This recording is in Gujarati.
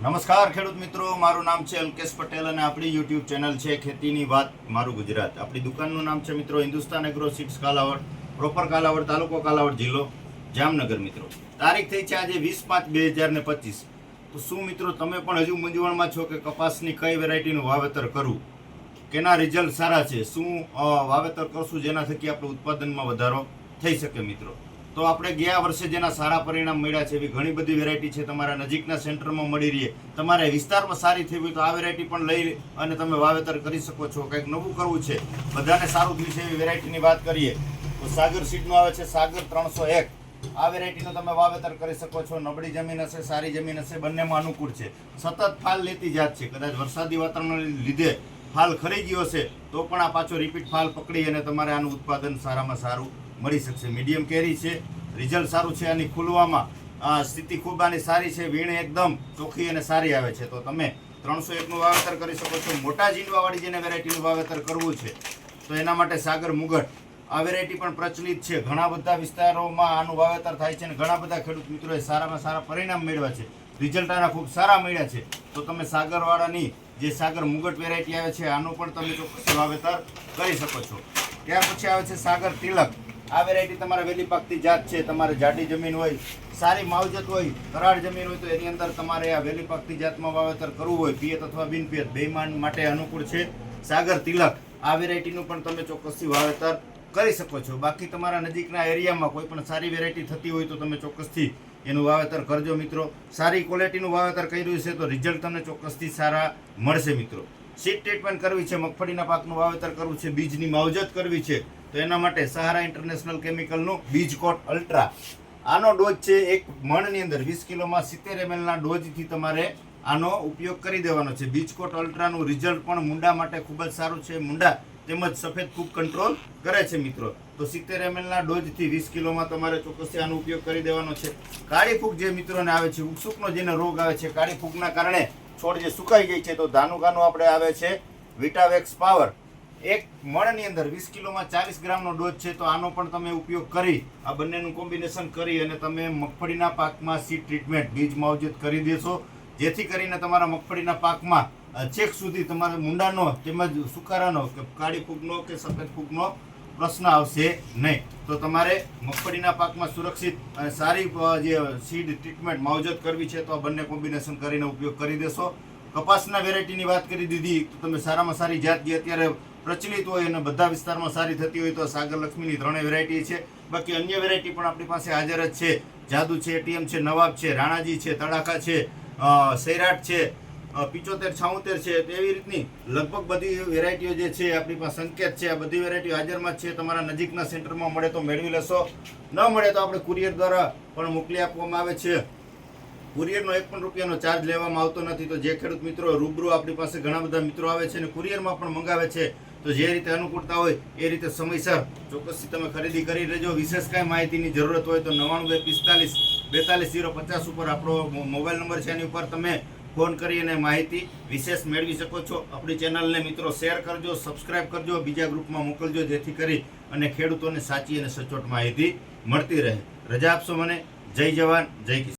નમસ્કાર ખેડૂત મિત્રો, મારું નામ છે અલ્કેશ પટેલ અને આપણી યુટ્યુબ ચેનલ છે ખેતીની વાત મારું ગુજરાત. આપણી દુકાનનું નામ છે મિત્રો Hindustan agro seeds Kalavad, proper Kalavad, તાલુકો કાલાવડ, જિલ્લો જામનગર. મિત્રો તારીખ થઈ છે આજે 20/5/2025. તો શું મિત્રો તમે પણ હજુ મૂંઝવણમાં છો કે કપાસની કઈ વેરાયટીનું વાવેતર કરવું, કેના રિઝલ્ટ સારા છે, શું વાવેતર કરશું જેના થકી આપણે ઉત્પાદનમાં વધારો થઈ શકે? મિત્રો તો આપણે ગયા વર્ષે જેના સારા પરિણામ મળ્યા છે એવી ઘણી બધી વેરાયટી છે તમારા નજીકના સેન્ટરમાં મળી રહી. તમારે વિસ્તારમાં સારી થઈ હોય તો આ વેરાયટી પણ લઈ અને તમે વાવેતર કરી શકો છો. કંઈક નવું કરવું છે, બધાને સારું થયું છે એવી વેરાયટીની વાત કરીએ તો સાગર સીડનું આવે છે સાગર 301. આ વેરાયટીનું તમે વાવેતર કરી શકો છો. નબળી જમીન હશે, સારી જમીન હશે, બંનેમાં અનુકૂળ છે. સતત ફાલ લેતી જાત છે. કદાચ વરસાદી વાતાવરણને લીધે ફાલ ખરી ગયો હશે તો પણ આ પાછો રિપીટ ફાલ પકડી અને તમારે આનું ઉત્પાદન સારામાં સારું મળી શકશે. મીડિયમ કેરી છે, રિઝલ્ટ સારું છે. આની ખુલવામાં સ્થિતિ ખૂબ આની સારી છે. વીણ એકદમ ચોખ્ખી અને સારી આવે છે. તો તમે 301નું વાવેતર કરી શકો છો. મોટા જીંડવાવાળી જેને વેરાયટીનું વાવેતર કરવું છે તો એના માટે સાગર મુગટ આ વેરાયટી પણ પ્રચલિત છે. ઘણા બધા વિસ્તારોમાં આનું વાવેતર થાય છે અને ઘણા બધા ખેડૂત મિત્રોએ સારામાં સારા પરિણામ મેળવ્યા છે. રિઝલ્ટ આના ખૂબ સારા મળ્યા છે. તો તમે સાગરવાળાની જે સાગર મુગટ વેરાયટી આવે છે આનું પણ તમે ચોક્કસ વાવેતર કરી શકો છો. ત્યાર પછી આવે છે સાગર તિલક. આ વેરાયટી તમારે વહેલી પાકતી જાત છે. તમારે જાડી જમીન હોય, સારી માવજત હોય, કરાળ જમીન હોય તો એની અંદર તમારે આ વહેલી પાકતી જાતમાં વાવેતર કરવું હોય, પિયત અથવા બિનપિયત બેયમાન માટે અનુકૂળ છે સાગર તિલક. આ વેરાયટીનું પણ તમે ચોક્કસથી વાવેતર કરી શકો છો. બાકી તમારા નજીકના એરિયામાં કોઈ પણ સારી વેરાયટી થતી હોય તો તમે ચોક્કસથી એનું વાવેતર કરજો. મિત્રો સારી ક્વોલિટીનું વાવેતર કર્યું છે તો રિઝલ્ટ તમને ચોક્કસથી સારા મળશે. મિત્રો સીડ ટ્રીટમેન્ટ કરવી છે, મગફળીના પાકનું વાવેતર કરવું છે, બીજની માવજત કરવી છે તો એના માટે સહારા ઇન્ટરનેશનલ કેમિકલનું બીજકોટ અલ્ટ્રા આનો ડોઝ છે. એક મણની અંદર 20 કિલોમાં 70 ml ડોઝથી તમારે આનો ઉપયોગ કરી દેવાનો છે. બીજકોટ અલ્ટ્રાનું રિઝલ્ટ પણ મુંડા માટે ખૂબ જ સારું છે. મુંડા તેમજ સફેદ ફૂગ કંટ્રોલ કરે છે. મિત્રો તો 70 ml ડોઝથી 20 કિલોમાં તમારે ચોક્કસથી આનો ઉપયોગ કરી દેવાનો છે. કાળી ફૂગ જે મિત્રોને આવે છે, ઉકસુકનો જેને રોગ આવે છે, કાળી ફૂગના કારણે છોડ જે સુકાઈ જાય છે તો ધાનુકાનું આપણે આવે છે વિટાવેક્સ પાવર. એક મણની અંદર 20 કિલોમાં 40 ગ્રામનો ડોઝ છે. તો આનો પણ તમે ઉપયોગ કરી આ બંનેનું કોમ્બિનેશન કરી અને તમે મગફળીના પાકમાં સીડ ટ્રીટમેન્ટ બીજ માવજત કરી દેશો, જેથી કરીને તમારા મગફળીના પાકમાં છેક સુધી તમારે મુંડાનો તેમજ સુકારાનો કે કાળી ફૂગનો કે સફેદ ફૂગનો પ્રશ્ન આવશે નહીં. તો તમારે મગફળીના પાકમાં સુરક્ષિત અને સારી જે સીડ ટ્રીટમેન્ટ માવજત કરવી છે તો આ બંને કોમ્બિનેશન કરીને ઉપયોગ કરી દેશો. કપાસના વેરાયટીની વાત કરી દીધી તો તમે સારામાં સારી જાત જે અત્યારે પ્રચલિત હોય અને બધા વિસ્તારમાં સારી થતી હોય તો સાગર લક્ષ્મીની 3 વેરાયટી છે. બાકી અન્ય વેરાયટી પણ આપણી પાસે હાજર જ છે. જાદુ છે, એટીએમ છે, નવાબ છે, રાણાજી છે, તડાખા છે, સૈરાટ છે, 75 76 છે. તેવી રીતની લગભગ બધી વેરાયટીઓ જે છે આપણી પાસે સંકેત છે. આ બધી વેરાયટીઓ હાજરમાં જ છે. તમારા નજીકના સેન્ટરમાં મળે તો મેળવી લેશો, ન મળે તો આપણે કુરિયર દ્વારા પણ મોકલી આપવામાં આવે છે. કુરિયરનો 1 પણ રૂપિયાનો ચાર્જ લેવામાં આવતો નથી. તો જે ખેડૂત મિત્રો રૂબરૂ આપણી પાસે ઘણા બધા મિત્રો આવે છે અને કુરિયરમાં પણ મંગાવે છે તો જે રીતે અનુકૂળતા હોય એ રીતે સમયસર ચોક્કસથી તમે ખરીદી કરી લેજો. વિશેષ કાંઈ માહિતીની જરૂરત હોય તો 92 45 42 050 ઉપર આપણો મોબાઈલ નંબર છે. એની ઉપર તમે ફોન કરી અને માહિતી વિશેષ મેળવી શકો છો. આપણી ચેનલને મિત્રો શેર કરજો, સબસ્ક્રાઇબ કરજો, બીજા ગ્રુપમાં મોકલજો જેથી કરી અને ખેડૂતોને સાચી અને સચોટ માહિતી મળતી રહે. રજા આપશો મને. જય જવાન, જય કિસાન.